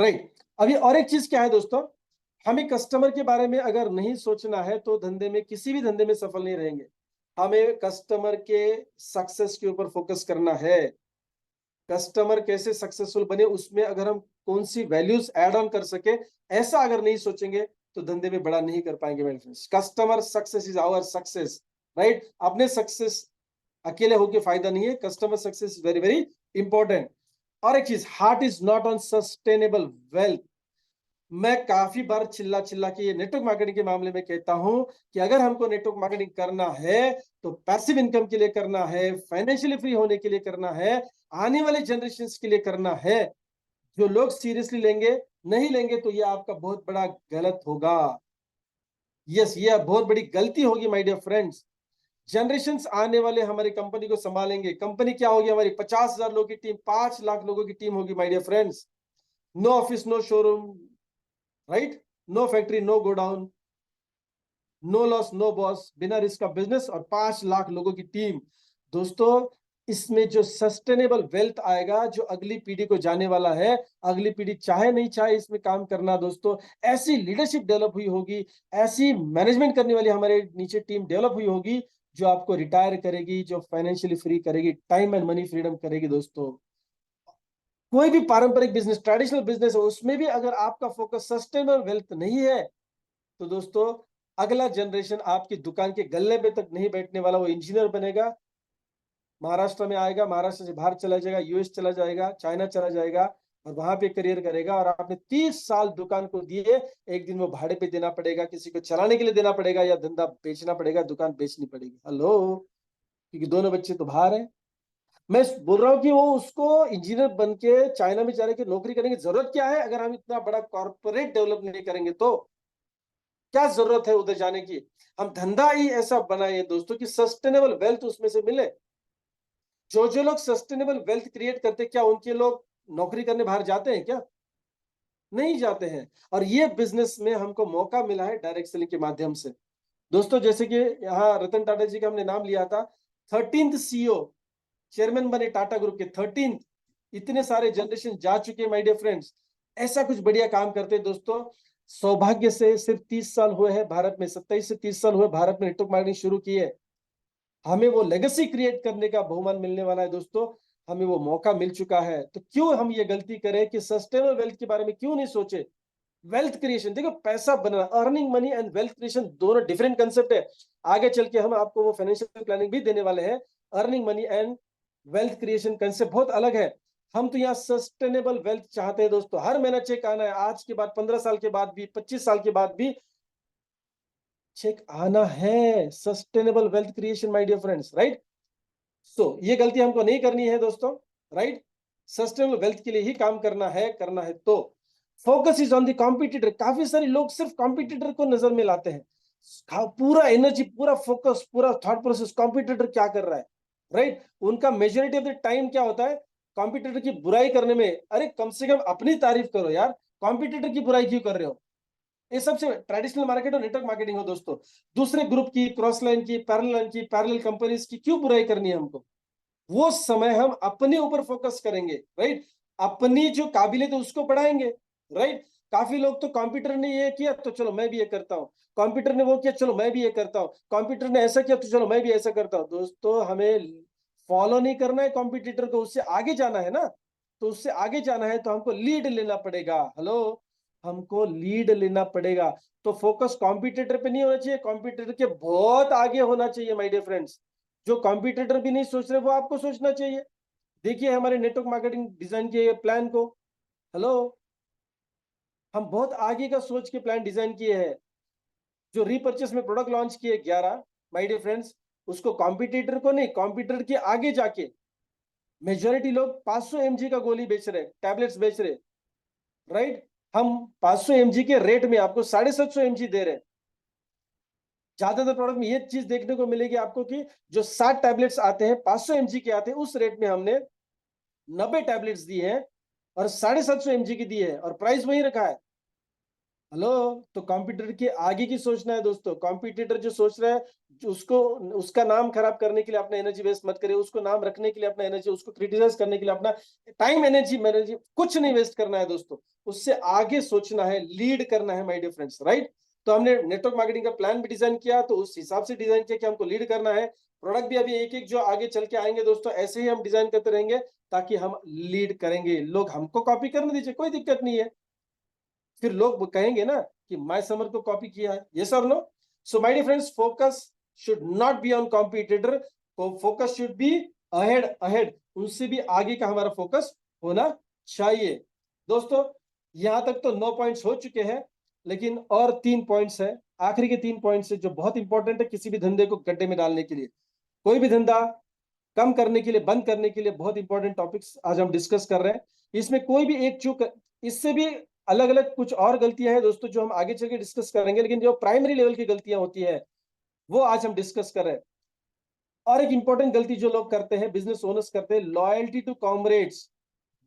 Right. अभी और एक चीज क्या है दोस्तों, हमें कस्टमर के बारे में अगर नहीं सोचना है तो धंधे में, किसी भी धंधे में सफल नहीं रहेंगे। हमें कस्टमर के सक्सेस के ऊपर फोकस करना है। कस्टमर कैसे सक्सेसफुल बने, उसमें अगर हम कौन सी वैल्यूज ऐड ऑन कर सके, ऐसा अगर नहीं सोचेंगे तो धंधे में बड़ा नहीं कर पाएंगे मेरे friends. Customer success is our success, right. अपने सक्सेस अकेले होके फायदा नहीं है, customer success very very important. और एक चीज, heart is not on sustainable wealth. मैं काफी बार चिल्ला चिल्ला के ये नेटवर्क मार्केटिंग के मामले में कहता हूं कि अगर हमको नेटवर्क मार्केटिंग करना है तो पैसिव इनकम के लिए करना है, फाइनेंशियली फ्री होने के लिए करना है, आने वाले जनरेशन के लिए करना है। जो लोग सीरियसली लेंगे, नहीं लेंगे तो ये आपका बहुत बड़ा गलत होगा। यस, ये बहुत बड़ी गलती होगी माय डियर फ्रेंड्स। जनरेशंस आने वाले हमारी कंपनी को संभालेंगे। कंपनी क्या होगी हमारी? 50,000 लोगों की टीम, 5 लाख लोगों की टीम होगी my dear friends. No office, no showroom, right, no factory, no godown, no loss, no boss, बिना रिस्क का बिजनेस और 5 लाख लोगों की टीम। दोस्तों, इसमें जो सस्टेनेबल वेल्थ आएगा, जो अगली पीढ़ी को जाने वाला है, अगली पीढ़ी चाहे नहीं चाहे इसमें काम करना दोस्तों, ऐसी लीडरशिप डेवलप हुई होगी, ऐसी मैनेजमेंट करने वाली हमारे नीचे टीम डेवलप हुई होगी, जो आपको रिटायर करेगी, जो फाइनेंशियली फ्री करेगी, टाइम एंड मनी फ्रीडम करेगी। दोस्तों, कोई भी पारंपरिक बिजनेस, ट्रेडिशनल बिजनेस है, उसमें भी अगर आपका फोकस सस्टेनेबल वेल्थ नहीं है तो दोस्तों, अगला जनरेशन आपकी दुकान के गल्ले पे तक नहीं बैठने वाला। वो इंजीनियर बनेगा, महाराष्ट्र में आएगा, महाराष्ट्र से बाहर चला जाएगा, यूएस चला जाएगा, चाइना चला जाएगा और वहां पे करियर करेगा। और आपने 30 साल दुकान को दिए, एक दिन वो भाड़े पे देना पड़ेगा, किसी को चलाने के लिए देना पड़ेगा, या धंधा बेचना पड़ेगा, दुकान बेचनी पड़ेगी। हेलो, क्योंकि दोनों बच्चे तो बाहर हैं। मैं बोल रहा हूँ कि वो उसको इंजीनियर बन के चाइना में जाने की नौकरी करने की जरूरत क्या है? अगर हम इतना बड़ा कॉर्पोरेट डेवलप नहीं करेंगे तो क्या जरूरत है उधर जाने की? हम धंधा ही ऐसा बनाए दोस्तों कि सस्टेनेबल वेल्थ उसमें से मिले। जो लोग सस्टेनेबल वेल्थ क्रिएट करते, क्या उनके लोग नौकरी करने बाहर जाते हैं क्या? नहीं जाते हैं। और ये बिजनेस में हमको मौका मिला है डायरेक्ट सेलिंग के माध्यम से। दोस्तों, जैसे कि यहाँ रतन टाटा जी का हमने नाम लिया था, 13th सीईओ, चेयरमैन बने टाटा ग्रुप के 13th। इतने सारे जनरेशन जा चुके हैं माय डियर फ्रेंड्स, ऐसा कुछ बढ़िया काम करते हैं दोस्तों। सौभाग्य से सिर्फ 30 साल हुए हैं भारत में, 27 से 30 साल हुए भारत में नेटवर्क मार्केटिंग शुरू की है। हमें वो लेगेसी क्रिएट करने का बहुमान मिलने वाला है दोस्तों, हमें वो मौका मिल चुका है। तो क्यों हम ये गलती करें कि सस्टेनेबल वेल्थ के बारे में क्यों नहीं सोचे? वेल्थ क्रिएशन, देखो, पैसा बनना, earning money and wealth creation दोनों डिफरेंट कंसेप्ट है। आगे चल के हम आपको वो फाइनेंशियल प्लानिंग भी देने वाले हैं। Earning money and wealth creation concept बहुत अलग है। हम तो यहाँ सस्टेनेबल वेल्थ चाहते हैं दोस्तों। हर महीना चेक आना है, आज के बाद 15 साल के बाद भी, 25 साल के बाद भी चेक आना है। Sustainable wealth creation my dear friends, right. So ये गलती हमको नहीं करनी है दोस्तों, राइट। सस्टेनेबल वेल्थ के लिए ही काम करना है तो focus is on the competitor. काफी सारे लोग सिर्फ कॉम्पिटिटर को नजर में लाते हैं, पूरा एनर्जी, पूरा फोकस, पूरा थॉट प्रोसेस कॉम्पिटिटर क्या कर रहा है, राइट। उनका मेजोरिटी ऑफ द टाइम क्या होता है? कॉम्पिटिटर की बुराई करने में। अरे कम से कम अपनी तारीफ करो यार, कॉम्पिटिटर की बुराई क्यों कर रहे हो? ये सबसे ट्रेडिशनल मार्केट और नेटवर्क मार्केटिंग हो दोस्तों। दूसरे ग्रुप की, क्रॉस लाइन की, पैरेलल कंपनीज की क्यों बुराई करनी है हमको? वो समय हम अपने ऊपर फोकस करेंगे, राइट। अपनी जो काबिलियत है उसको बढ़ाएंगे, राइट। काफी लोग तो कंप्यूटर ने ये किया तो चलो मैं भी ये करता हूँ, कंप्यूटर ने वो किया चलो मैं भी ये करता हूँ, कंप्यूटर ने ऐसा किया तो चलो मैं भी ऐसा करता हूँ। दोस्तों, हमें फॉलो नहीं करना है कॉम्पिटिटर को, उससे आगे जाना है ना। तो उससे आगे जाना है तो हमको लीड लेना पड़ेगा। हेलो, हमको लीड लेना पड़ेगा। तो फोकस कॉम्पिटिटर पे नहीं होना चाहिए, कॉम्पिटिटर के बहुत आगे होना चाहिए माय डियर फ्रेंड्स। जो कॉम्पिटिटर भी नहीं सोच रहे वो आपको सोचना चाहिए। देखिए हमारे नेटवर्क मार्केटिंग डिजाइन के प्लान को। हेलो, हम बहुत आगे का सोच के प्लान डिजाइन किए हैं। जो रीपर्चेस में प्रोडक्ट लॉन्च किए 11 माय डियर फ्रेंड्स, उसको कॉम्पिटिटर को नहीं, कॉम्पिटिटर के आगे जाके मेजोरिटी लोग 500 mg का गोली बेच रहे, टैबलेट्स बेच रहे, राइट। हम 500 mg के रेट में आपको 750 mg दे रहे हैं। ज्यादातर प्रोडक्ट में ये चीज देखने को मिलेगी आपको कि जो 60 टैबलेट्स आते हैं, 500 mg के आते हैं, उस रेट में हमने 90 टैबलेट्स दी हैं और 750 mg की दी है और प्राइस वही रखा है। हेलो, तो कॉम्पिटिटर के आगे की सोचना है दोस्तों। कॉम्पिटिटर जो सोच रहा है, जो उसको उसका नाम खराब करने के लिए अपना एनर्जी वेस्ट मत करिए, उसको नाम रखने के लिए अपना एनर्जी, उसको क्रिटिसाइज करने के लिए अपना टाइम, एनर्जी कुछ नहीं वेस्ट करना है दोस्तों। उससे आगे सोचना है, लीड करना है माय डियर फ्रेंड्स, राइट। तो हमने नेटवर्क मार्केटिंग का प्लान भी डिजाइन किया, तो उस हिसाब से डिजाइन किया कि हमको लीड करना है। प्रोडक्ट भी अभी एक एक जो आगे चल के आएंगे दोस्तों, ऐसे ही हम डिजाइन करते रहेंगे ताकि हम लीड करेंगे। लोग हमको कॉपी करने दीजिए, कोई दिक्कत नहीं है। फिर लोग कहेंगे ना कि माय समर को कॉपी किया है, ये sir no. So my dear friends, focus should not be on competitor, focus should be ahead, ahead, उनसे भी आगे का हमारा फोकस होना चाहिए। दोस्तों, यहां तक तो 9 पॉइंट्स हो चुके हैं, लेकिन और 3 पॉइंट्स है, आखिरी के 3 पॉइंट्स है जो बहुत इंपॉर्टेंट है किसी भी धंधे को गड्ढे में डालने के लिए। कोई भी धंधा कम करने के लिए, बंद करने के लिए बहुत इंपॉर्टेंट टॉपिक्स आज हम डिस्कस कर रहे हैं। इसमें कोई भी एक चूक, इससे भी अलग अलग कुछ और गलतियां हैं दोस्तों जो हम आगे चल के डिस्कस करेंगे, लेकिन जो प्राइमरी लेवल की गलतियां होती है वो आज हम डिस्कस कर रहे हैं। और एक इंपॉर्टेंट गलती जो लोग करते हैं, बिजनेस ओनर्स करते हैं, loyalty to comrades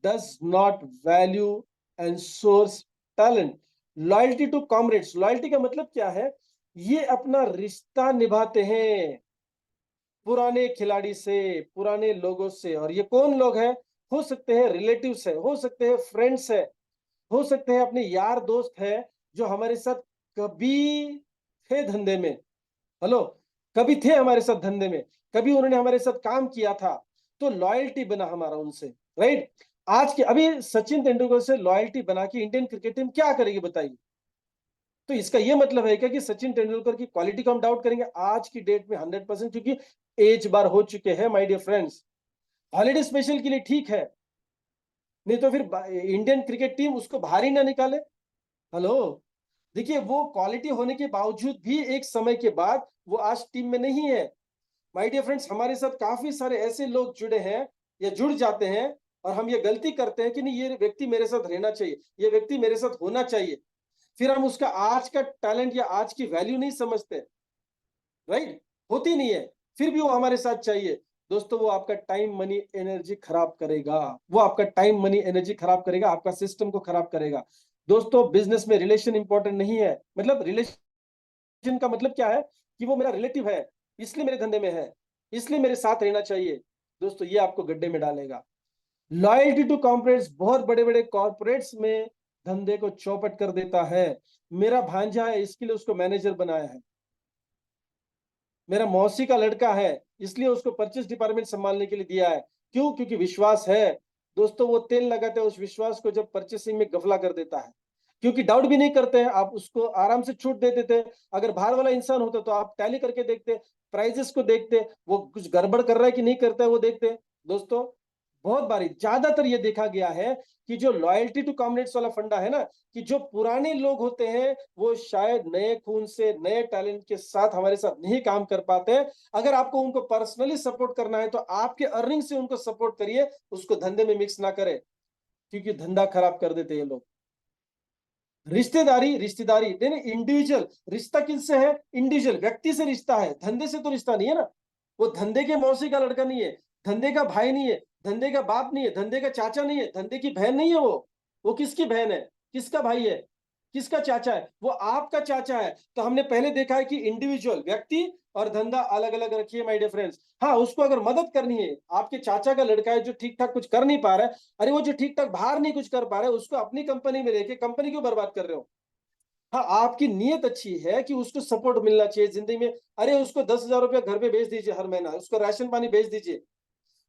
does not value and source talent. Loyalty to comrades, loyalty का मतलब क्या है? ये अपना रिश्ता निभाते हैं पुराने खिलाड़ी से, पुराने लोगों से। और ये कौन लोग हैं? हो सकते हैं रिलेटिव्स है, हो सकते हैं फ्रेंड्स है, हो सकते हैं अपने यार दोस्त है जो हमारे साथ कभी थे धंधे में। हेलो, कभी थे हमारे साथ धंधे में, कभी उन्होंने हमारे साथ काम किया था, तो लॉयल्टी बना हमारा उनसे, राइट। आज के अभी सचिन तेंदुलकर से लॉयल्टी बना के इंडियन क्रिकेट टीम क्या करेगी बताइए? तो इसका यह मतलब है क्या कि सचिन तेंदुलकर की क्वालिटी को हम डाउट करेंगे? आज की डेट में 100%, क्योंकि एज बार हो चुके हैं my dear friends. Holiday special के लिए ठीक है, नहीं तो फिर इंडियन क्रिकेट टीम उसको बाहर ही ना निकाले। हेलो, देखिए वो क्वालिटी होने के बावजूद भी एक समय के बाद वो आज टीम में नहीं है। माय डियर फ्रेंड्स, हमारे साथ काफी सारे ऐसे लोग जुड़े हैं या जुड़ जाते हैं, और हम ये गलती करते हैं कि नहीं, ये व्यक्ति मेरे साथ रहना चाहिए, ये व्यक्ति मेरे साथ होना चाहिए। फिर हम उसका आज का टैलेंट या आज की वैल्यू नहीं समझते, राइट। होती नहीं है, फिर भी वो हमारे साथ चाहिए। दोस्तों, वो आपका टाइम मनी एनर्जी खराब करेगा, वो आपका टाइम मनी एनर्जी खराब करेगा, आपका सिस्टम को खराब करेगा। दोस्तों, बिजनेस में रिलेशन इंपॉर्टेंट नहीं है। मतलब रिलेशन का मतलब क्या है? कि वो मेरा रिलेटिव है, इसलिए मेरे धंधे में है, इसलिए मेरे साथ रहना चाहिए। दोस्तों, ये आपको गड्ढे में डालेगा। लॉयल्टी टू कॉर्पोरेट्स बहुत बड़े बड़े कॉर्पोरेट्स में धंधे को चौपट कर देता है। मेरा भांजा है, इसके लिए उसको मैनेजर बनाया है। मेरा मौसी का लड़का है, इसलिए उसको परचेस डिपार्टमेंट संभालने के लिए दिया है। क्यों? क्योंकि विश्वास है। दोस्तों, वो तेल लगाते हैं उस विश्वास को जब परचेसिंग में गफला कर देता है, क्योंकि डाउट भी नहीं करते हैं, आप उसको आराम से छूट दे देते हैं। अगर बाहर वाला इंसान होता तो आप टैली करके देखते, प्राइजेस को देखते, वो कुछ गड़बड़ कर रहा है कि नहीं करता है वो देखते। दोस्तों, बहुत बारी, ज्यादातर ये देखा गया है कि जो लॉयल्टी टू कॉमरेड्स वाला फंडा है ना, कि जो पुराने लोग होते हैं वो शायद नए खून से, नए टैलेंट के साथ हमारे साथ नहीं काम कर पाते हैं। अगर आपको उनको पर्सनली सपोर्ट करना है तो आपके अर्निंग से उनको सपोर्ट करिए, उसको धंधे में मिक्स ना करें, क्योंकि धंधा खराब कर देते हैं लोग। रिश्तेदारी, रिश्तेदारी नहीं नहीं, इंडिविजुअल रिश्ता किससे है? इंडिविजुअल व्यक्ति से रिश्ता है, धंधे से तो रिश्ता नहीं है ना। वो धंधे के मौसी का लड़का नहीं है, धंधे का भाई नहीं है, धंधे का बाप नहीं है, धंधे का चाचा नहीं है, धंधे की बहन नहीं है। वो किसकी बहन है, किसका भाई है, किसका चाचा है? वो आपका चाचा है। तो हमने पहले देखा है कि इंडिविजुअल व्यक्ति और धंधा अलग अलग रखिए माय डियर फ्रेंड्स। हाँ, उसको अगर मदद करनी है, आपके चाचा का लड़का है जो ठीक ठाक कुछ कर नहीं पा रहा है, अरे वो जो ठीक ठाक बाहर नहीं कुछ कर पा रहा है, उसको अपनी कंपनी में लेके कंपनी क्यों बर्बाद कर रहे हो? हाँ, आपकी नीयत अच्छी है कि उसको सपोर्ट मिलना चाहिए जिंदगी में। अरे उसको 10,000 रुपया घर पे भेज दीजिए हर महीना, उसको राशन पानी भेज दीजिए,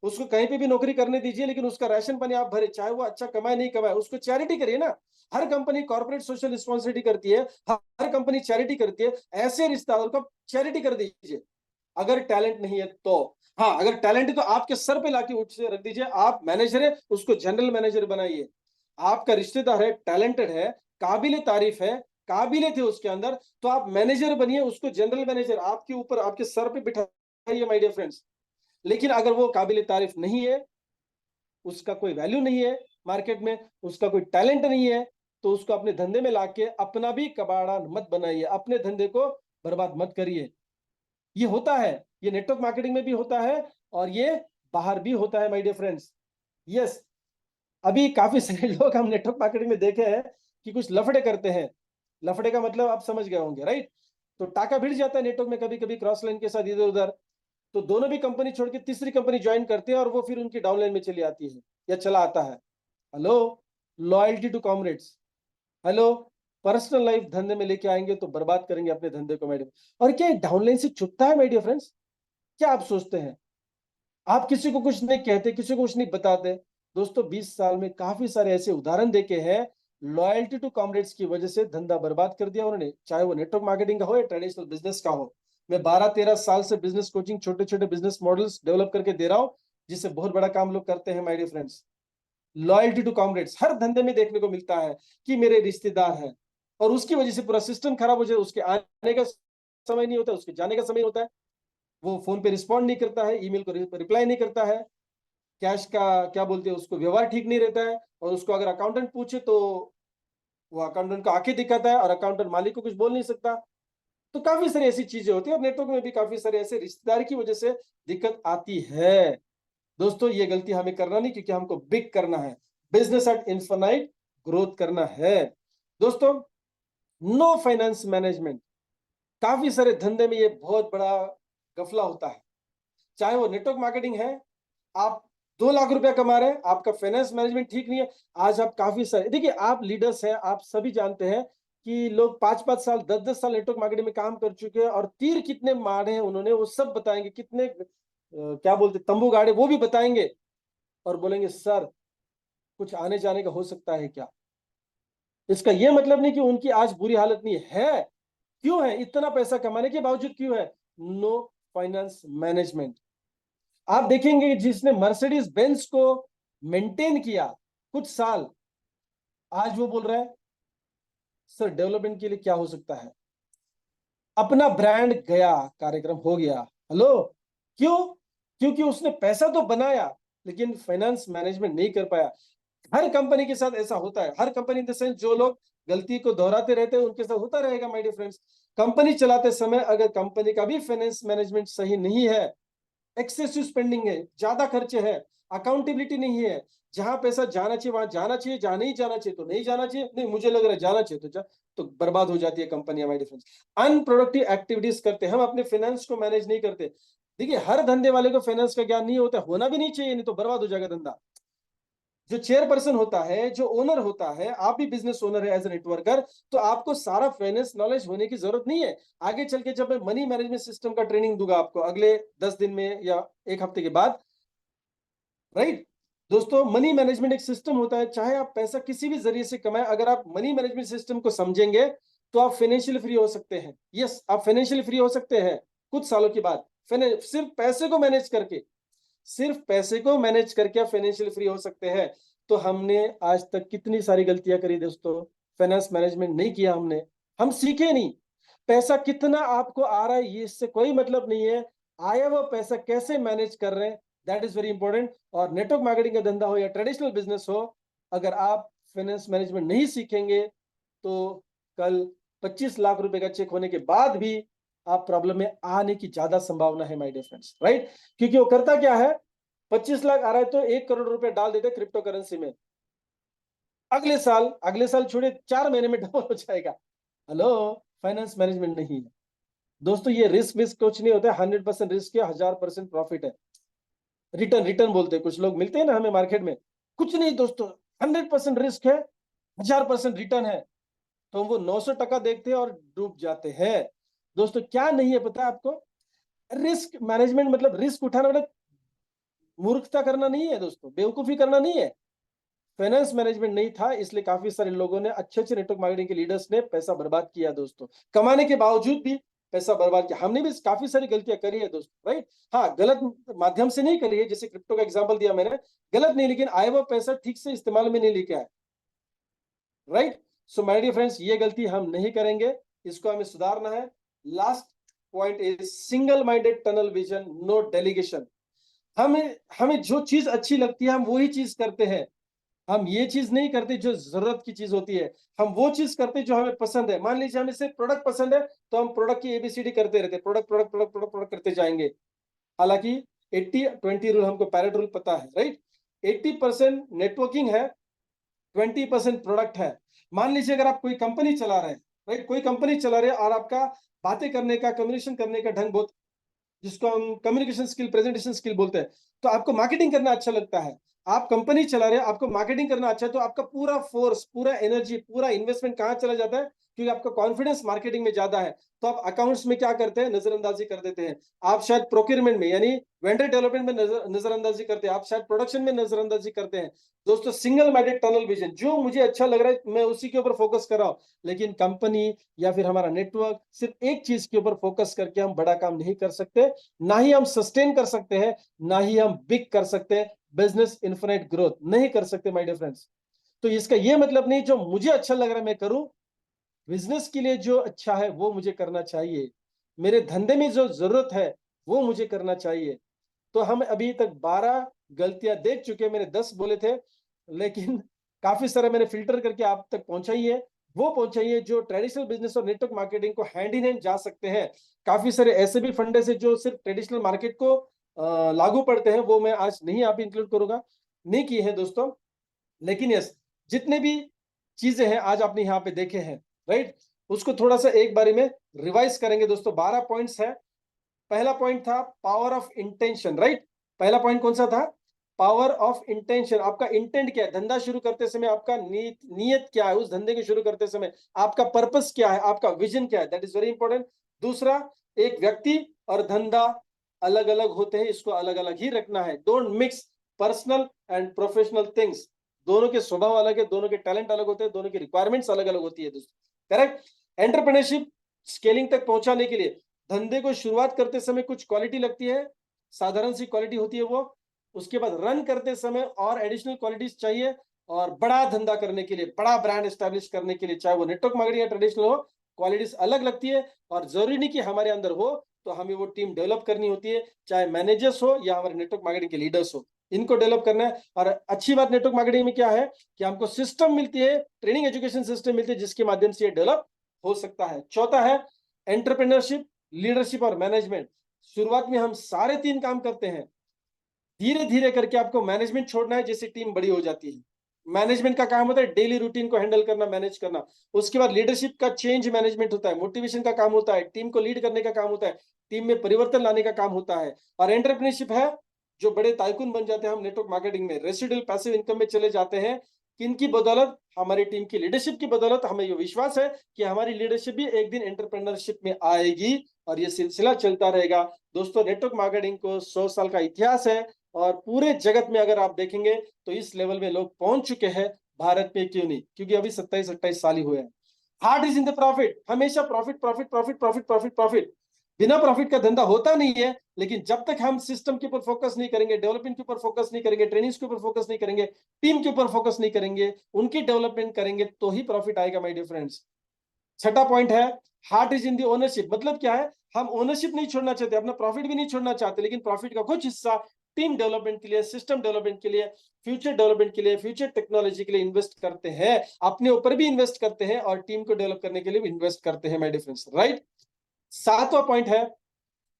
उसको कहीं पे भी नौकरी करने दीजिए, लेकिन उसका राशन पानी आप भरे, चाहे वो अच्छा कमाए नहीं कमाए, उसको चैरिटी करिए ना। हर कंपनी कॉर्पोरेट सोशल रिस्पॉन्सिबिलिटी करती है, हर कंपनी चैरिटी करती है। ऐसे रिश्तेदारों को चैरिटी कर दीजिए। अगर टैलेंट नहीं है तो, हाँ, अगर टैलेंट है तो आपके सर पे लाके उठ से रख दीजिए। आप मैनेजर है, उसको जनरल मैनेजर बनाइए। आपका रिश्तेदार है, टैलेंटेड है, काबिल तारीफ है, काबिलियत है उसके अंदर, तो आप मैनेजर बनिए, उसको जनरल मैनेजर आपके ऊपर, आपके सर पे बिठाइए माय डियर फ्रेंड्स। लेकिन अगर वो काबिल तारीफ नहीं है, उसका कोई वैल्यू नहीं है मार्केट में, उसका कोई टैलेंट नहीं है, तो उसको अपने धंधे में लाके अपना भी कबाड़ा मत बनाइए, अपने धंधे को बर्बाद मत करिए। ये होता है, ये नेटवर्क मार्केटिंग में भी होता है, और ये बाहर भी होता है माय डियर फ्रेंड्स। यस, अभी काफी सारे लोग हम नेटवर्क मार्केटिंग में देखे हैं कि कुछ लफड़े करते हैं। लफड़े का मतलब आप समझ गए होंगे, राइट। तो टाका भिड़ जाता है नेटवर्क में, कभी कभी क्रॉस लाइन के साथ इधर उधर, तो दोनों भी कंपनी छोड़ के तीसरी कंपनी ज्वाइन करते हैं और वो फिर उनकी डाउनलाइन में चली आती है या चला आता है। Hello, loyalty to comrades. Hello, personal life धंधे में लेके आएंगे तो बर्बाद करेंगे अपने धंधे को, मैडम। और क्या डाउनलाइन से छुपता है माय डियर फ्रेंड्स? क्या आप सोचते हैं? आप किसी को कुछ नहीं कहते, किसी को कुछ नहीं बताते। दोस्तों 20 साल में काफी सारे ऐसे उदाहरण देखे हैं, लॉयल्टी टू कॉमरेड्स की वजह से धंधा बर्बाद कर दिया उन्होंने, चाहे वो नेटवर्क मार्केटिंग का हो या ट्रेडिशनल बिजनेस का हो। मैं 12-13 साल से बिजनेस कोचिंग, छोटे छोटे बिजनेस मॉडल्स डेवलप करके दे रहा हूं, जिससे बहुत बड़ा काम लोग करते हैं my dear friends. Loyalty to comrades हर धंधे में देखने को मिलता है कि मेरे रिश्तेदार हैं, और उसकी वजह से पूरा सिस्टम खराब हो जाए, उसके आने का समय नहीं होता, उसके जाने का समय होता है, वो फोन पे रिस्पॉन्ड नहीं करता है, ईमेल को रिप्लाई नहीं करता है, कैश का क्या बोलते हैं उसको, व्यवहार ठीक नहीं रहता है, और उसको अगर अकाउंटेंट पूछे तो वो अकाउंटेंट को आंखें दिखाता है और अकाउंटेंट मालिक को कुछ बोल नहीं सकता। तो काफी सारी ऐसी चीजें होती है, और नेटवर्क में भी काफी सारे ऐसे रिश्तेदार की वजह से दिक्कत आती है। दोस्तों ये गलती हमें करना नहीं, क्योंकि हमको बिग करना है, बिजनेस एट इन्फिनाइट ग्रोथ करना है। दोस्तों नो फाइनेंस मैनेजमेंट, काफी सारे धंधे में ये बहुत बड़ा गफला होता है। चाहे वो नेटवर्क मार्केटिंग है, आप 2 लाख रुपया कमा रहे हैं, आपका फाइनेंस मैनेजमेंट ठीक नहीं है। आज आप काफी सारे, देखिए आप लीडर्स हैं, आप सभी जानते हैं कि लोग 5-5 साल 10-10 साल नेटवर्क मार्केटिंग में काम कर चुके हैं, और तीर कितने मारे हैं उन्होंने वो सब बताएंगे, कितने क्या बोलते तंबू गाड़े वो भी बताएंगे, और बोलेंगे सर कुछ आने जाने का हो सकता है क्या? इसका यह मतलब नहीं कि उनकी आज बुरी हालत नहीं है। क्यों है? इतना पैसा कमाने के बावजूद क्यों है? No finance management. आप देखेंगे जिसने मर्सिडीज बेंज को मेंटेन किया कुछ साल, आज वो बोल रहा है सर डेवलपमेंट के लिए क्या हो सकता है, अपना ब्रांड गया, कार्यक्रम हो गया। हेलो, क्यों? क्योंकि उसने पैसा तो बनाया लेकिन फाइनेंस मैनेजमेंट नहीं कर पाया। हर कंपनी के साथ ऐसा होता है, हर कंपनी इन द सेंस जो लोग गलती को दोहराते रहते हैं उनके साथ होता रहेगा माय डियर फ्रेंड्स। कंपनी चलाते समय अगर कंपनी का भी फाइनेंस मैनेजमेंट सही नहीं है, एक्सेसिव स्पेंडिंग है, ज्यादा खर्चे है, अकाउंटेबिलिटी नहीं है, जहां पैसा जाना चाहिए वहां जाना चाहिए, जहां नहीं जाना चाहिए तो नहीं जाना चाहिए, नहीं मुझे लग रहा है जाना चाहिए तो तो बर्बाद हो जाती है कंपनियां माय डिफरेंस। अनप्रोडक्टिव एक्टिविटीज करते हैं, हम अपने फाइनेंस को मैनेज नहीं करते। देखिए हर धंधे वाले को फाइनेंस का ज्ञान नहीं होता, होना भी नहीं चाहिए, नहीं तो बर्बाद हो जाएगा धंधा। जो चेयरपर्सन होता है, जो ओनर होता है, आप भी बिजनेस ओनर है एज ए नेटवर्कर, तो आपको सारा फाइनेंस नॉलेज होने की जरूरत नहीं है। आगे चल के जब मैं मनी मैनेजमेंट सिस्टम का ट्रेनिंग दूंगा आपको अगले 10 दिन में या एक हफ्ते के बाद, राइट। दोस्तों मनी मैनेजमेंट एक सिस्टम होता है, चाहे आप पैसा किसी भी जरिए से कमाएं, अगर आप मनी मैनेजमेंट सिस्टम को समझेंगे तो आप फाइनेंशियली फ्री हो सकते हैं। यस, आप फाइनेंशियली फ्री हो सकते हैं कुछ सालों के बाद, सिर्फ पैसे को मैनेज करके, सिर्फ पैसे को मैनेज करके आप फाइनेंशियली फ्री हो सकते हैं। तो हमने आज तक कितनी सारी गलतियां करी दोस्तों, फाइनेंस मैनेजमेंट नहीं किया हमने, हम सीखे नहीं। पैसा कितना आपको आ रहा है ये इससे कोई मतलब नहीं है, आया वो पैसा कैसे मैनेज कर रहे हैं, दैट इज वेरी इंपॉर्टेंट। और नेटवर्क मार्केटिंग का धंधा हो या ट्रेडिशनल बिजनेस हो, अगर आप फाइनेंस मैनेजमेंट नहीं सीखेंगे तो कल 25 लाख रुपए का चेक होने के बाद भी आप प्रॉब्लम में आने की ज्यादा संभावना है माय डियर फ्रेंड्स, राइट। क्योंकि वो करता क्या है, 25 लाख आ रहा है तो 1 करोड़ रुपए डाल देते क्रिप्टो करेंसी में, अगले साल छोड़े 4 महीने में डबल हो जाएगा। हेलो, फाइनेंस मैनेजमेंट नहीं है दोस्तों। ये रिस्क विस्क कुछ नहीं होता है, 100% रिस्क है, 1000% प्रॉफिट है। रिटर्न रिटर्न बोलते हैं कुछ लोग, मिलते हैं ना हमें मार्केट में, कुछ नहीं दोस्तों, 100% रिस्क है, 1000% रिटर्न है। तो वो 900 टका देखते हैं और डूब जाते हैं। दोस्तों क्या नहीं है पता है आपको? रिस्क मैनेजमेंट मतलब रिस्क उठाना मतलब मूर्खता करना नहीं है दोस्तों, बेवकूफी करना नहीं है। फाइनेंस मैनेजमेंट नहीं था, इसलिए काफी सारे लोगों ने, अच्छे अच्छे नेटवर्क मार्केटिंग के लीडर्स ने पैसा बर्बाद किया दोस्तों, कमाने के बावजूद भी पैसा बर्बाद किया। हमने भी काफी सारी गलतियां करी है दोस्तों, राइट। हाँ, गलत माध्यम से नहीं करी है, जैसे क्रिप्टो का एग्जांपल दिया मैंने, गलत नहीं, लेकिन आया वो पैसा ठीक से इस्तेमाल में नहीं लेके आए, right. So my dear friends, ये गलती हम नहीं करेंगे, इसको हमें सुधारना है। Last point is single minded tunnel vision, no delegation. हमें हमें जो चीज अच्छी लगती है हम वही चीज करते हैं, हम ये चीज नहीं करते जो जरूरत की चीज होती है, हम वो चीज करते जो हमें पसंद है। मान लीजिए हमें सिर्फ प्रोडक्ट पसंद है तो हम प्रोडक्ट की एबीसीडी करते रहते, product product product product product करते जाएंगे। हालांकि 80-20 रूल हमको, पैरेट रूल पता है, राइट। 80% नेटवर्किंग है, 20% प्रोडक्ट है। मान लीजिए अगर आप कोई कंपनी चला रहे हैं, राइट। कोई कंपनी चला रहे और आपका बातें करने का, कम्युनिकेशन करने का ढंग बहुत, जिसको हम कम्युनिकेशन स्किल, प्रेजेंटेशन स्किल बोलते हैं, तो आपको मार्केटिंग करना अच्छा लगता है, आप कंपनी चला रहे हैं, आपको मार्केटिंग करना अच्छा है, तो आपका पूरा फोर्स, पूरा एनर्जी, पूरा इन्वेस्टमेंट कहाँ चला जाता है? क्योंकि आपका कॉन्फिडेंस मार्केटिंग में ज्यादा है, तो आप अकाउंट्स में क्या करते हैं? नजरअंदाजी कर देते हैं। आप शायद प्रोक्योरमेंट में यानी वेंडर डेवलपमेंट में नजरअंदाजी करते हैं, आप शायद प्रोडक्शन में नजरअंदाजी करते हैं। दोस्तों, सिंगल माइंडेड टनल विजन, जो मुझे अच्छा लग रहा है मैं उसी के ऊपर फोकस कर रहा हूं, लेकिन कंपनी या फिर हमारा नेटवर्क, सिर्फ एक चीज के ऊपर फोकस करके हम बड़ा काम नहीं कर सकते, ना ही हम सस्टेन कर सकते हैं, ना ही हम बिग कर सकते हैं, बिजनेस इन्फिनिट ग्रोथ नहीं कर सकते माय डियर फ्रेंड्स। तो इसका ये मतलब नहीं जो मुझे अच्छा लग रहा है मैं करूं, बिजनेस के लिए जो अच्छा है वो मुझे करना चाहिए, मेरे धंधे में जो जरूरत है वो मुझे करना चाहिए। तो हम अभी तक 12 गलतियां देख चुके हैं, मैंने 10 बोले थे, लेकिन काफी सारा मैंने फिल्टर करके आप तक पहुंचाई है, वो पहुंचाई है जो ट्रेडिशनल बिजनेस और नेटवर्क मार्केटिंग को हैंड इन हैंड जा सकते हैं। काफी सारे ऐसे भी फंडे से जो सिर्फ ट्रेडिशनल मार्केट को लागू पड़ते हैं, वो मैं आज नहीं आप इंक्लूड करूंगा, नहीं किए हैं दोस्तों। लेकिन यस, जितने भी चीजें हैं आज आपने यहाँ पे देखे हैं, राइट, उसको थोड़ा सा एक बारी में रिवाइज करेंगे दोस्तों। 12 पॉइंट्स है। पहला पॉइंट था पावर ऑफ इंटेंशन, राइट। पहला पॉइंट कौन सा था? Power of intention. आपका इंटेंट क्या है? धंधा शुरू करते समय आपका नीयत क्या है? उस धंधे को शुरू करते समय आपका पर्पस क्या है? आपका विजन क्या है? That is very important. दूसरा, एक व्यक्ति और धंधा अलग अलग होते हैं, इसको अलग अलग ही रखना है। Don't mix personal and professional things. दोनों के स्वभाव अलग है, दोनों के टैलेंट अलग होते हैं, दोनों की रिक्वायरमेंट्स अलग अलग होती है दोस्तों, करेक्ट। एंटरप्रेन्योरशिप स्केलिंग तक पहुंचाने के लिए धंधे को शुरुआत करते समय कुछ क्वालिटी लगती है, साधारण सी क्वालिटी होती है वो, उसके बाद रन करते समय और एडिशनल क्वालिटीज चाहिए, और बड़ा धंधा करने के लिए, बड़ा ब्रांड एस्टेब्लिश करने के लिए, चाहे वो नेटवर्क मार्केटिंग या ट्रेडिशनल हो, क्वालिटीज अलग लगती है। और जरूरी नहीं कि हमारे अंदर हो, तो हमें वो टीम डेवलप करनी होती है, चाहे मैनेजर्स हो या हमारे नेटवर्क मार्केटिंग के लीडर्स हो, इनको डेवलप करना है। और अच्छी बात नेटवर्क मार्केटिंग में क्या है कि हमको सिस्टम मिलती है, ट्रेनिंग एजुकेशन सिस्टम मिलती है, जिसके माध्यम से ये डेवलप हो सकता है। चौथा है एंटरप्रेन्योरशिप, लीडरशिप और मैनेजमेंट। शुरुआत में हम सारे 3 काम करते हैं, धीरे धीरे करके आपको मैनेजमेंट छोड़ना है, जैसे टीम बड़ी हो जाती है। मैनेजमेंट का काम होता है डेली रूटीन को हैंडल करना, मैनेज करना। उसके बाद लीडरशिप का चेंज मैनेजमेंट होता है, मोटिवेशन का काम होता है, टीम को लीड करने का काम होता है, टीम में परिवर्तन लाने का काम होता है। और एंटरप्रेन्योरशिप है जो बड़े टाइकून बन जाते हैं हम नेटवर्क मार्केटिंग में, रेसिडुअल पैसिव इनकम में चले जाते हैं। किनकी बदौलत? हमारी टीम की लीडरशिप की बदौलत। हमें ये विश्वास है कि हमारी लीडरशिप भी एक दिन एंटरप्रेन्योरशिप में आएगी, और ये सिलसिला चलता रहेगा। दोस्तों, नेटवर्क मार्केटिंग को 100 साल का इतिहास है, और पूरे जगत में अगर आप देखेंगे तो इस लेवल में लोग पहुंच चुके हैं। भारत में क्यों नहीं? क्योंकि अभी 27-28 साल ही हुए हैं। Heart is in the profit. हमेशा profit profit profit profit profit profit. बिना प्रॉफिट का धंधा होता नहीं है। लेकिन जब तक हम सिस्टम के ऊपर फोकस नहीं करेंगे, डेवलपमेंट के ऊपर फोकस नहीं करेंगे, ट्रेनिंग्स के ऊपर फोकस नहीं करेंगे, टीम के ऊपर फोकस नहीं करेंगे, उनकी डेवलपमेंट करेंगे, तो ही प्रॉफिट आएगा माय डियर फ्रेंड्स। छठा पॉइंट है heart is in the ownership. मतलब क्या है? हम ओनरशिप नहीं छोड़ना चाहते, अपना प्रॉफिट भी नहीं छोड़ना चाहते, लेकिन प्रॉफिट का कुछ हिस्सा टीम डेवलपमेंट के लिए, सिस्टम डेवलपमेंट के लिए, फ्यूचर डेवलपमेंट के लिए, फ्यूचर टेक्नोलॉजी के लिए इन्वेस्ट करते हैं। अपने ऊपर भी इन्वेस्ट करते हैं और टीम को डेवलप करने के लिए भी इन्वेस्ट करते हैं माय डियर फ्रेंड्स, राइट। सातवां पॉइंट है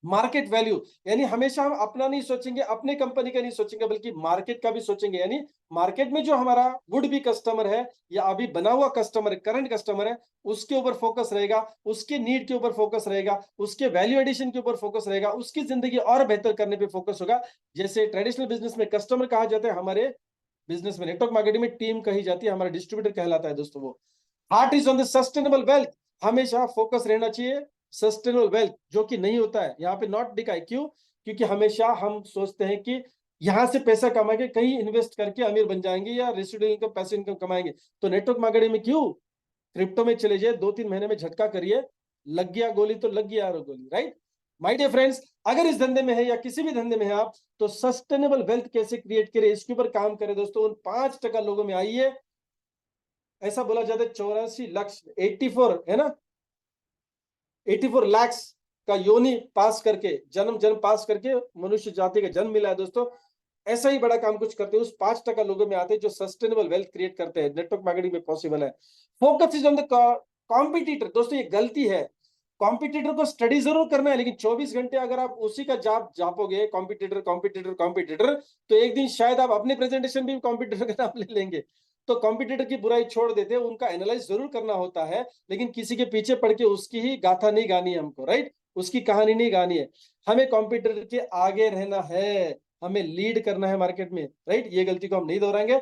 मार्केट वैल्यू। यानी हमेशा हम अपना नहीं सोचेंगे, अपने कंपनी का नहीं सोचेंगे, बल्कि मार्केट का भी सोचेंगे। यानी मार्केट में जो हमारा वुड बी कस्टमर है या अभी बना हुआ कस्टमर है, करंट कस्टमर है, उसके ऊपर फोकस रहेगा, उसके नीड के ऊपर फोकस रहेगा, उसके वैल्यू एडिशन के ऊपर फोकस रहेगा, उसकी जिंदगी और बेहतर करने पे फोकस होगा। जैसे ट्रेडिशनल बिजनेस में कस्टमर कहा जाता है, हमारे बिजनेस में, नेटवर्क मार्केटिंग में टीम कही जाती है, हमारा डिस्ट्रीब्यूटर कहलाता है दोस्तों वो। Heart is on the sustainable wealth. हमेशा फोकस रहना चाहिए सस्टेनेबल वेल्थ, जो कि नहीं होता है यहाँ पे, नॉट दिखाए। क्यों? क्योंकि हमेशा हम सोचते हैं कि यहां से पैसा कमा के कहीं इन्वेस्ट करके अमीर बन जाएंगे या रेसिडुअल इनकम, पैसिव इनकम कमाएंगे। तो नेटवर्क मार्केटिंग में क्यों? क्रिप्टो में चले जाए, 2-3 महीने में झटका करिए, लग गया गोली तो लग गया गोली, राइट। माय डियर फ्रेंड्स, अगर इस धंधे में है या किसी भी धंधे में है आप, तो सस्टेनेबल वेल्थ कैसे क्रिएट करें, इसके ऊपर काम करें दोस्तों। उन 5% लोगों में आइए। ऐसा बोला जाता है 84 लाख, 84 है ना, 84 लाख का योनि पास करके, जन्म पास करके मनुष्य जाति का जन्म मिला है दोस्तों। ऐसा ही बड़ा काम कुछ करते हैं, उस 5% लोगों में आते हैं जो सस्टेनेबल वेल्थ क्रिएट करते हैं। नेटवर्क मार्केटिंग में पॉसिबल है। Focus is on the competitor. दोस्तों, ये गलती है। कॉम्पिटिटर को स्टडी जरूर करना है, लेकिन 24 घंटे अगर आप उसी का जापोगे, कॉम्पिटिटर कॉम्पिटिटर कॉम्पिटिटर, तो एक दिन शायद आप अपने प्रेजेंटेशन भी कॉम्पिटिटर का नाम ले लेंगे। तो कॉम्पिटिटर की बुराई छोड़ देते हैं, उनका एनालाइज जरूर करना होता है, लेकिन किसी के पीछे पड़ के उसकी ही गाथा नहीं गानी है हमको, राइट? उसकी कहानी नहीं गानी है, हमें कॉम्पिटिटर के आगे रहना है, हमें लीड करना है मार्केट में, राइट? ये गलती को हम नहीं दोहराएंगे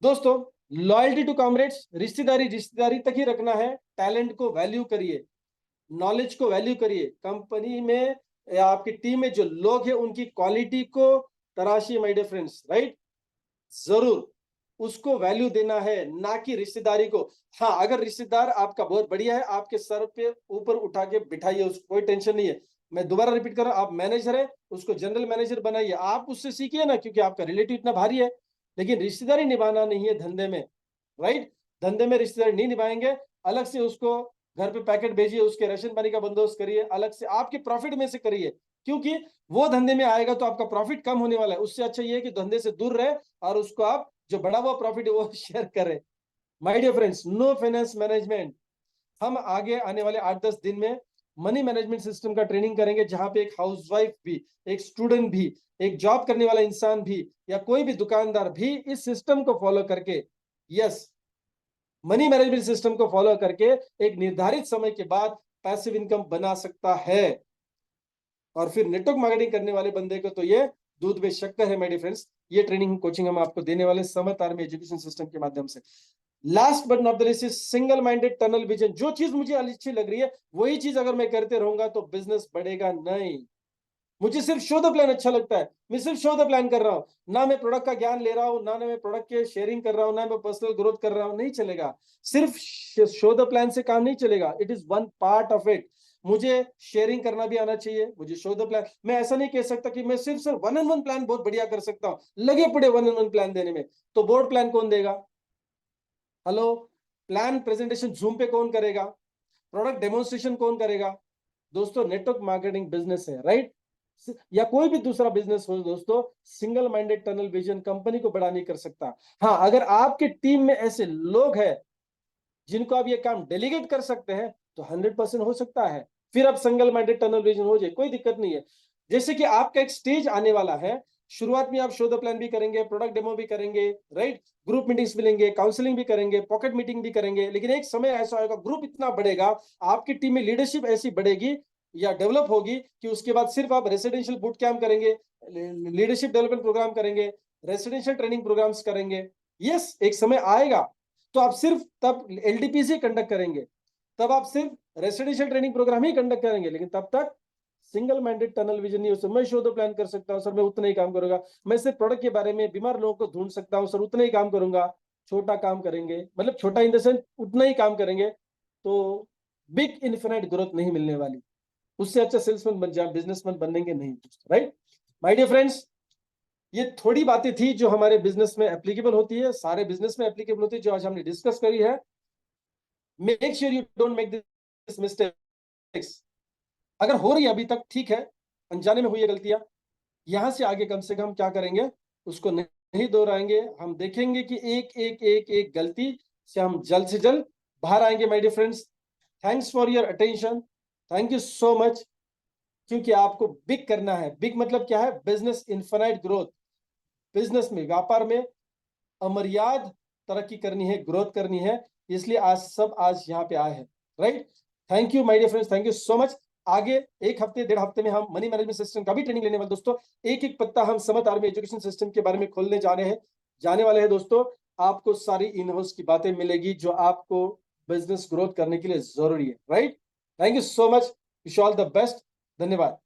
दोस्तों। लॉयल्टी टू कॉमरेड्स, रिश्तेदारी रिश्तेदारी तक ही रखना है, टैलेंट को वैल्यू करिए, नॉलेज को वैल्यू करिए, कंपनी में या आपकी टीम में जो लोग हैं उनकी क्वालिटी को तराशिए माय डियर फ्रेंड्स, राइट? जरूर उसको वैल्यू देना है, ना कि रिश्तेदारी को। हाँ, अगर रिश्तेदार आपका बहुत बढ़िया है, आपके सर पे ऊपर उठा के बिठाइए, उसको कोई टेंशन नहीं है। मैं दोबारा रिपीट कर रहा हूं, आप मैनेजर है, उसको जनरल मैनेजर बनाइए, आप उससे सीखिए ना, क्योंकि आपका रिलेटिव इतना भारी है। लेकिन रिश्तेदारी निभाना नहीं है धंधे में, राइट? धंधे में रिश्तेदारी नहीं निभाएंगे, अलग से उसको घर पे पैकेट भेजिए, उसके राशन पानी का बंदोबस्त करिए, अलग से आपके प्रॉफिट में से करिए, क्योंकि वो धंधे में आएगा तो आपका प्रॉफिट कम होने वाला है। उससे अच्छा ये है कि धंधे से दूर रहे और उसको आप जो बड़ा हुआ प्रॉफिट है वो शेयर करें। My dear friends, no finance management. हम आगे आने वाले 8-10 दिन में मनी मैनेजमेंट सिस्टम का ट्रेनिंग करेंगे, जहां पे एक हाउसवाइफ भी, एक स्टूडेंट भी, एक जॉब करने वाला इंसान भी, या कोई भी दुकानदार भी इस सिस्टम को फॉलो करके, यस, मनी मैनेजमेंट सिस्टम को फॉलो करके एक निर्धारित समय के बाद पैसिव इनकम बना सकता है। और फिर नेटवर्क मार्केटिंग करने वाले बंदे को तो ये दूध में शक्कर है माय डियर फ्रेंड्स। ये ट्रेनिंग कोचिंग हम आपको देने वाले समर्थ आर्मी एजुकेशन सिस्टम के माध्यम से। Last but not the least, single minded tunnel vision. जो चीज मुझे अच्छी लग रही है वही चीज अगर मैं करते रहूंगा तो बिजनेस बढ़ेगा नहीं। मुझे सिर्फ शो द प्लान अच्छा लगता है, मैं सिर्फ शो द प्लान कर रहा हूं, ना मैं प्रोडक्ट का ज्ञान ले रहा हूं, ना मैं प्रोडक्ट के शेयरिंग कर रहा हूं, ना मैं पर्सनल ग्रोथ कर रहा हूं, नहीं चलेगा। सिर्फ शो द प्लान से काम नहीं चलेगा, it is one part of it. मुझे शेयरिंग करना भी आना चाहिए, मुझे शो द प्लान। मैं ऐसा नहीं कह सकता कि मैं सिर्फ सिर्फ 1-on-1 प्लान बहुत बढ़िया कर सकता हूं, लगे पड़े 1-on-1 प्लान देने में, तो बोर्ड प्लान कौन देगा? हेलो, प्लान प्रेजेंटेशन जूम पे कौन करेगा? प्रोडक्ट डेमोन्स्ट्रेशन कौन करेगा? दोस्तों, नेटवर्क मार्केटिंग बिजनेस है, राइट? या कोई भी दूसरा बिजनेस हो दोस्तों, single minded tunnel vision company को बड़ा नहीं कर सकता। हाँ, अगर आपके टीम में ऐसे लोग हैं जिनको आप ये काम डेलीगेट कर सकते हैं तो 100% हो सकता है, फिर अब सिंगल माइंडेड टनल विजन हो जाए, कोई दिक्कत नहीं है। जैसे कि आपका एक स्टेज आने वाला है, शुरुआत में आप शो द प्लान भी करेंगे, प्रोडक्ट डेमो भी करेंगे, राइट? ग्रुप मीटिंग्स भी लेंगे, काउंसलिंग भी करेंगे, पॉकेट मीटिंग भी करेंगे, लेकिन एक समय ऐसा होगा, ग्रुप इतना बढ़ेगा, आपकी टीम में लीडरशिप ऐसी बढ़ेगी या डेवलप होगी कि उसके बाद सिर्फ आप रेसिडेंशियल बूट कैंप करेंगे, लीडरशिप डेवलपमेंट प्रोग्राम करेंगे, रेसिडेंशियल ट्रेनिंग प्रोग्राम्स करेंगे। यस, एक समय आएगा तो आप सिर्फ तब एलडीपीसी कंडक्ट करेंगे, तब आप सिर्फ रेसिडेंशियल ट्रेनिंग प्रोग्राम ही कंडक्ट करेंगे, लेकिन तब तक सिंगल माइंडेड टनल विजन नहीं हो सकता। मैं शो द प्लान कर सकता हूं सर, मैं उतना ही काम करूंगा, मैं सिर्फ प्रोडक्ट के बारे में बीमार लोगों को ढूंढ सकता हूं सर, उतना ही काम करूंगा। छोटा काम करेंगे, मतलब छोटा इन द सेंस उतना ही काम करेंगे, तो बिग इन्फिनाइट ग्रोथ नहीं मिलने वाली। उससे अच्छा सेल्समैन बन जाए, बिजनेसमैन बनेंगे नहीं, राइट? माय डियर फ्रेंड्स, ये थोड़ी बातें थी जो हमारे बिजनेस में एप्लीकेबल होती है, सारे बिजनेस में एप्लीकेबल होती है, जो आज हमने डिस्कस करी है। Make sure you don't make this mistakes. अगर हो रही है अभी तक, ठीक है, अनजाने में हुई है गलतियां, यहां से आगे कम से कम क्या करेंगे, उसको नहीं दोहराएंगे। हम देखेंगे कि एक एक एक एक गलती से हम जल्द से जल्द बाहर आएंगे my dear friends. Thanks for your attention, thank you so much. क्योंकि आपको बिग करना है। बिग मतलब क्या है? Business infinite growth. बिजनेस में, व्यापार में अमर्याद तरक्की करनी है, ग्रोथ करनी है, इसलिए आज यहाँ पे आए हैं, right? Thank you my dear friends, thank you so much. आगे एक हफ्ते 1.5 हफ्ते में हम मनी मैनेजमेंट सिस्टम का भी ट्रेनिंग लेने वाले दोस्तों। एक एक पत्ता हम समर्थ आर्मी एजुकेशन सिस्टम के बारे में खोलने जाने वाले हैं दोस्तों। आपको सारी इन हाउस की बातें मिलेगी जो आपको बिजनेस ग्रोथ करने के लिए जरूरी है, right? Thank you so much, wish all the best, धन्यवाद।